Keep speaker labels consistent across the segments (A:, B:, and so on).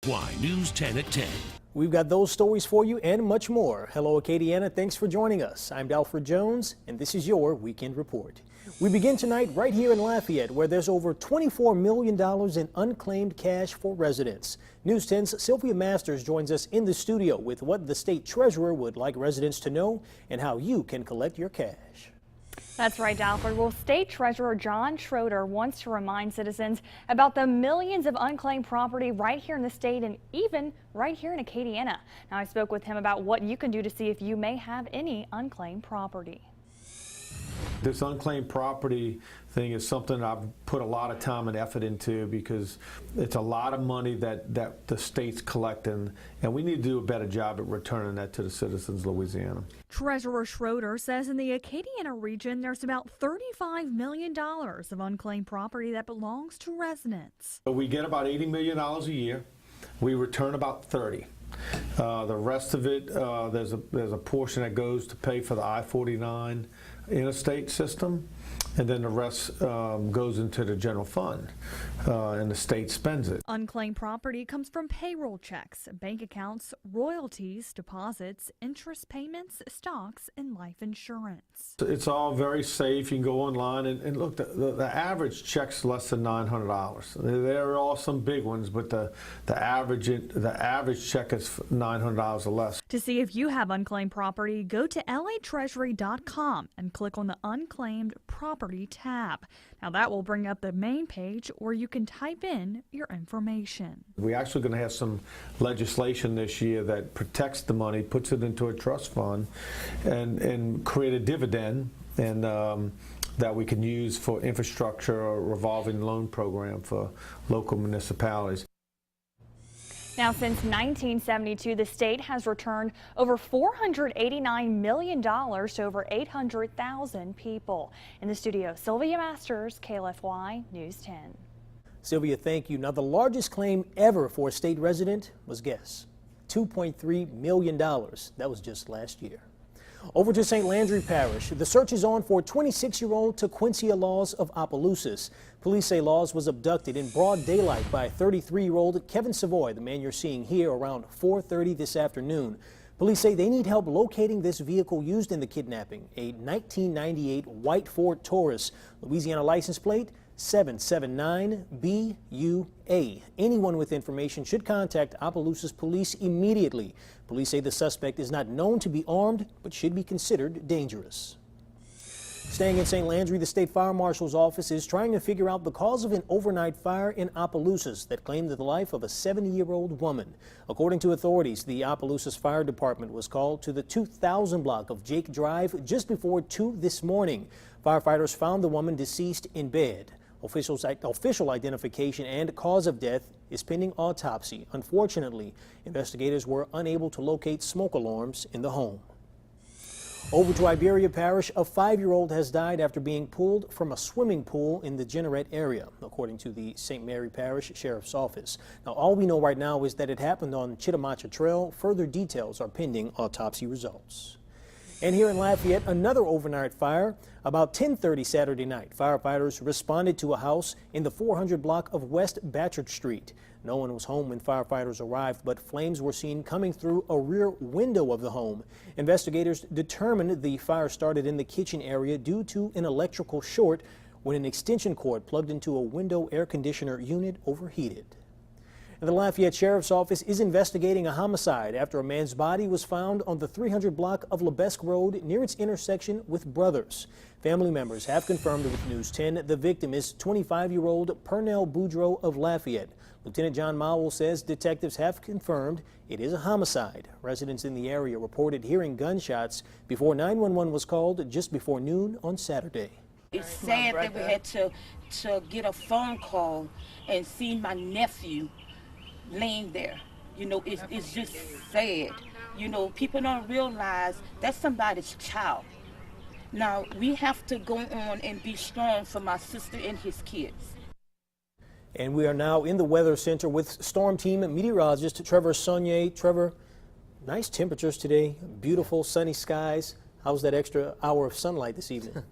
A: KLFY News 10 at 10.
B: We've got those stories for you and much more. Hello, Acadiana. Thanks for joining us. I'm Dalford Jones, and this is your Weekend Report. We begin tonight right here in Lafayette, where there's over $24 million in unclaimed cash for residents. News 10's Sylvia Masters joins us in the studio with what the state treasurer would like residents to know and how you can collect your cash.
C: That's right, Dalford. Well, State Treasurer John Schroeder wants to remind citizens about the millions of unclaimed property right here in the state and even right here in Acadiana. Now, I spoke with him about what you can do to see if you may have any unclaimed property.
D: This unclaimed property thing is something I've put a lot of time and effort into because it's a lot of money that the state's collecting, and we need to do a better job at returning that to the citizens of Louisiana.
E: Treasurer Schroeder says in the Acadiana region there's about $35 million of unclaimed property that belongs to residents.
D: We get about $80 million a year. We return about 30. The rest of it, there's a portion that goes to pay for the I-49 interstate system, and then the rest goes into the general fund, and the state spends it.
E: Unclaimed property comes from payroll checks, bank accounts, royalties, deposits, interest payments, stocks, and life insurance.
D: It's all very safe. You can go online and look. The average check's less than $900. There are some big ones, but the average check is $900 or less.
E: To see if you have unclaimed property, go to latreasury.com and click on the Unclaimed Property tab. Now that will bring up the main page, or you can type in your information. We're
D: actually going to have some legislation this year that protects the money, puts it into a trust fund, and create a dividend and that we can use for infrastructure or revolving loan program for local municipalities.
C: Now, since 1972, the state has returned over $489 million to over 800,000 people. In the studio, Sylvia Masters, KLFY News 10.
B: Sylvia, thank you. Now, the largest claim ever for a state resident was, guess, $2.3 million. That was just last year. Over to St. Landry Parish. The search is on for 26-year-old Tequencia Laws of Opelousas. Police say Laws was abducted in broad daylight by 33-year-old Kevin Savoy, the man you're seeing here, around 4:30 this afternoon. Police say they need help locating this vehicle used in the kidnapping, a 1998 white Ford Taurus, Louisiana license plate 779BUA. Anyone with information should contact Opelousas Police immediately. Police say the suspect is not known to be armed, but should be considered dangerous. Staying in St. Landry, the State Fire Marshal's office is trying to figure out the cause of an overnight fire in Opelousas that claimed the life of a 70-year-old woman. According to authorities, the Opelousas Fire Department was called to the 2000 block of Jake Drive just before 2 this morning. Firefighters found the woman deceased in bed. Official identification and cause of death is pending autopsy. Unfortunately, investigators were unable to locate smoke alarms in the home. Over to Iberia Parish, a 5-year-old has died after being pulled from a swimming pool in the Jeanerette area, according to the St. Mary Parish Sheriff's Office. Now, all we know right now is that it happened on Chittimacha Trail. Further details are pending autopsy results. And here in Lafayette, another overnight fire. About 10:30 Saturday night, firefighters responded to a house in the 400 block of West Batchard Street. No one was home when firefighters arrived, but flames were seen coming through a rear window of the home. Investigators determined the fire started in the kitchen area due to an electrical short when an extension cord plugged into a window air conditioner unit overheated. And the Lafayette Sheriff's Office is investigating a homicide after a man's body was found on the 300 block of Lebesque Road near its intersection with Brothers. Family members have confirmed with News 10 the victim is 25-year-old Pernell Boudreau of Lafayette. Lieutenant John Mowell says detectives have confirmed it is a homicide. Residents in the area reported hearing gunshots before 911 was called just before noon on Saturday.
F: It's sad that we had to get a phone call and see my nephew laying there. You know, it's just sad. You know, people don't realize that's somebody's child. Now, we have to go on and be strong for my sister and his kids.
B: And we are now in the Weather Center with Storm Team meteorologist Trevor Saunier. Trevor, nice temperatures today, beautiful sunny skies. How's that extra hour of sunlight this evening?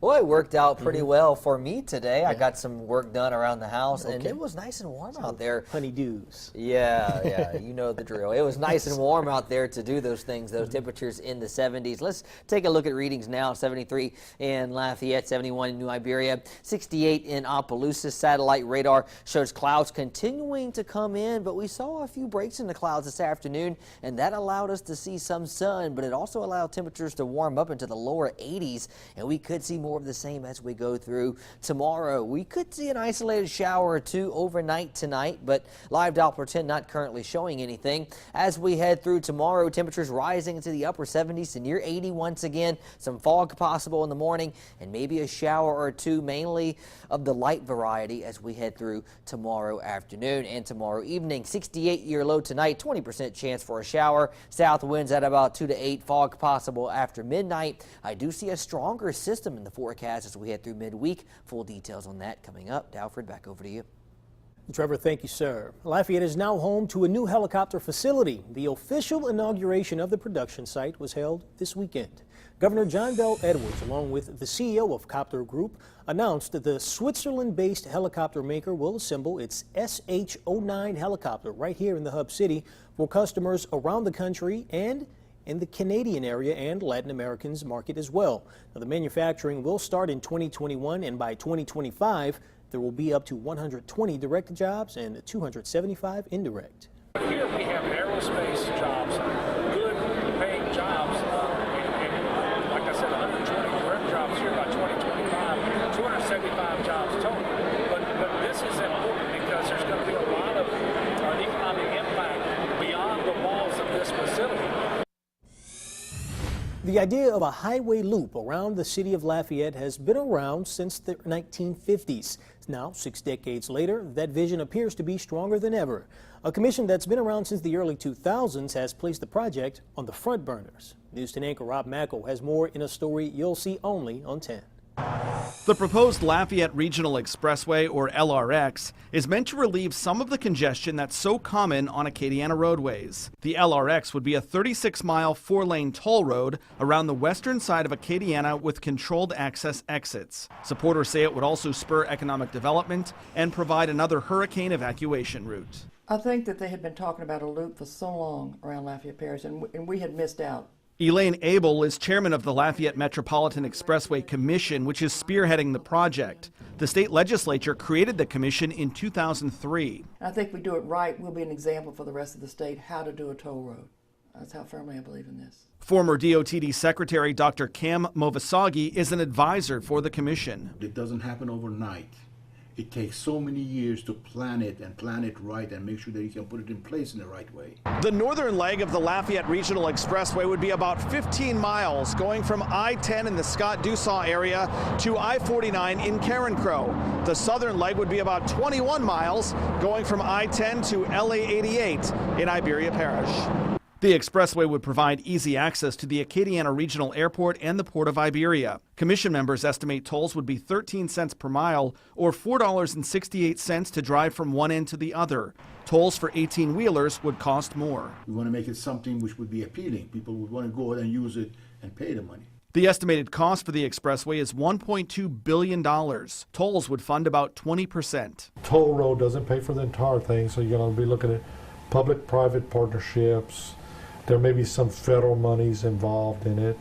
A: Well, it worked out pretty well for me today. Yeah. I got some work done around the house, and it was nice and warm out there.
B: Honeydews.
A: Yeah, you know the drill. It was nice and warm out there to do those things, those temperatures in the 70s. Let's take a look at readings now. 73 in Lafayette, 71 in New Iberia, 68 in Opelousas. Satellite radar shows clouds continuing to come in, but we saw a few breaks in the clouds this afternoon, and that allowed us to see some sun, but it also allowed temperatures to warm up into the lower 80s, and we could see more of the same as we go through tomorrow. We could see an isolated shower or two overnight tonight, but live Doppler 10 not currently showing anything. As we head through tomorrow, temperatures rising into the upper 70s to near 80 once again. Some fog possible in the morning, and maybe a shower or two, mainly of the light variety, as we head through tomorrow afternoon and tomorrow evening. 68-year low tonight, 20% chance for a shower. South winds at about 2 to 8, fog possible after midnight. I do see a stronger system in the forecast as we head through midweek. Full details on that coming up. Dalford, back over to you.
B: Trevor, thank you, sir. Lafayette is now home to a new helicopter facility. The official inauguration of the production site was held this weekend. Governor John Bel Edwards, along with the CEO of Copter Group, announced that the Switzerland-based helicopter maker will assemble its SH-09 helicopter right here in the hub city for customers around the country and in the Canadian area and Latin Americans market as well. Now, the manufacturing will start in 2021, and by 2025, there will be up to 120 direct jobs and 275 indirect.
G: Here we have aerospace jobs, good paying jobs, and like I said, 120 direct jobs here by 2025, 275 jobs total. But this is important because there's going to be a lot of economic impact beyond the walls of this facility.
B: The idea of a highway loop around the city of Lafayette has been around since the 1950s. Now, 6 decades later, that vision appears to be stronger than ever. A commission that's been around since the early 2000s has placed the project on the front burners. News 10 anchor Rob Mackel has more in a story you'll see only on 10.
H: The proposed Lafayette Regional Expressway, or LRX, is meant to relieve some of the congestion that's so common on Acadiana roadways. The LRX would be a 36-mile, 4-lane toll road around the western side of Acadiana with controlled access exits. Supporters say it would also spur economic development and provide another hurricane evacuation route.
I: I think that they had been talking about a loop for so long around Lafayette Parish, and we had missed out.
H: Elaine Abel is chairman of the Lafayette Metropolitan Expressway Commission, which is spearheading the project. The state legislature created the commission in 2003.
I: I think if we do it right, we'll be an example for the rest of the state how to do a toll road. That's how firmly I believe in this.
H: Former DOTD Secretary Dr. Cam Movasagi is an advisor for the commission.
J: It doesn't happen overnight. It takes so many years to plan it and plan it right and make sure that you can put it in place in the right way.
H: The northern leg of the Lafayette Regional Expressway would be about 15 miles, going from I-10 in the Scott-Dusaw area to I-49 in Carencro. The southern leg would be about 21 miles, going from I-10 to LA-88 in Iberia Parish. The expressway would provide easy access to the Acadiana Regional Airport and the Port of Iberia. Commission members estimate tolls would be 13 cents per mile or $4.68 to drive from one end to the other. Tolls for 18-wheelers would cost more.
J: We want to make it something which would be appealing. People would want to go and use it and pay the money.
H: The estimated cost for the expressway is $1.2 billion. Tolls would fund about 20%.
K: Toll road doesn't pay for the entire thing, so you're going to be looking at public-private partnerships. There may be some federal monies involved in it,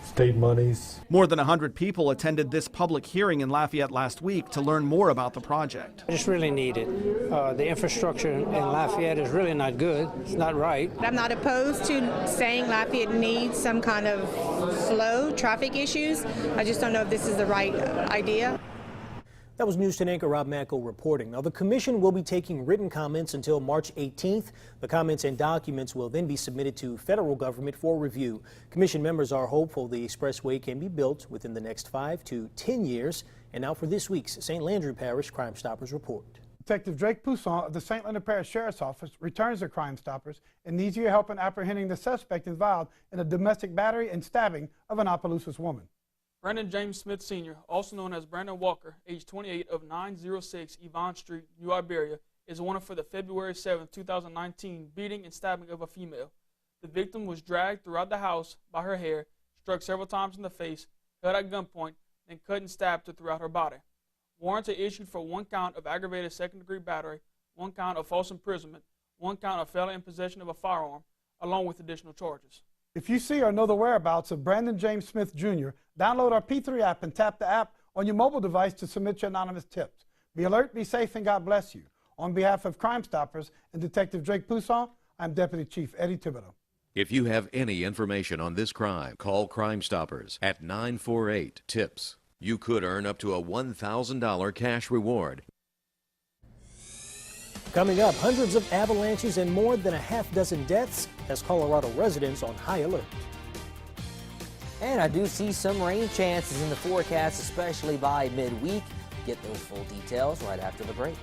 K: state monies.
H: More than 100 people attended this public hearing in Lafayette last week to learn more about the project.
L: It's really needed. The infrastructure in Lafayette is really not good. It's not right.
M: I'm not opposed to saying Lafayette needs some kind of flow, traffic issues. I just don't know if this is the right idea.
B: That was News 10 anchor Rob Mackel reporting. Now, the commission will be taking written comments until March 18th. The comments and documents will then be submitted to federal government for review. Commission members are hopeful the expressway can be built within the next 5 to 10 years. And now for this week's St. Landry Parish Crime Stoppers report.
N: Detective Drake Pousson of the St. Landry Parish Sheriff's Office returns to Crime Stoppers and needs your help in apprehending the suspect involved in a domestic battery and stabbing of an Opelousas woman.
O: Brandon James Smith Sr., also known as Brandon Walker, age 28, of 906 Yvonne Street, New Iberia, is wanted for the February 7, 2019 beating and stabbing of a female. The victim was dragged throughout the house by her hair, struck several times in the face, held at gunpoint, then cut and stabbed her throughout her body. Warrants are issued for 1 count of aggravated second-degree battery, 1 count of false imprisonment, 1 count of felon in possession of a firearm, along with additional charges.
N: If you see or know the whereabouts of Brandon James Smith Jr., download our P3 app and tap the app on your mobile device to submit your anonymous tips. Be alert, be safe, and God bless you. On behalf of Crime Stoppers and Detective Drake Poussin, I'm Deputy Chief Eddie Thibodeau.
P: If you have any information on this crime, call Crime Stoppers at 948-TIPS. You could earn up to a $1,000 cash reward.
B: Coming up, hundreds of avalanches and more than a half dozen deaths has Colorado residents on high alert.
A: And I do see some rain chances in the forecast, especially by midweek. Get those full details right after the break.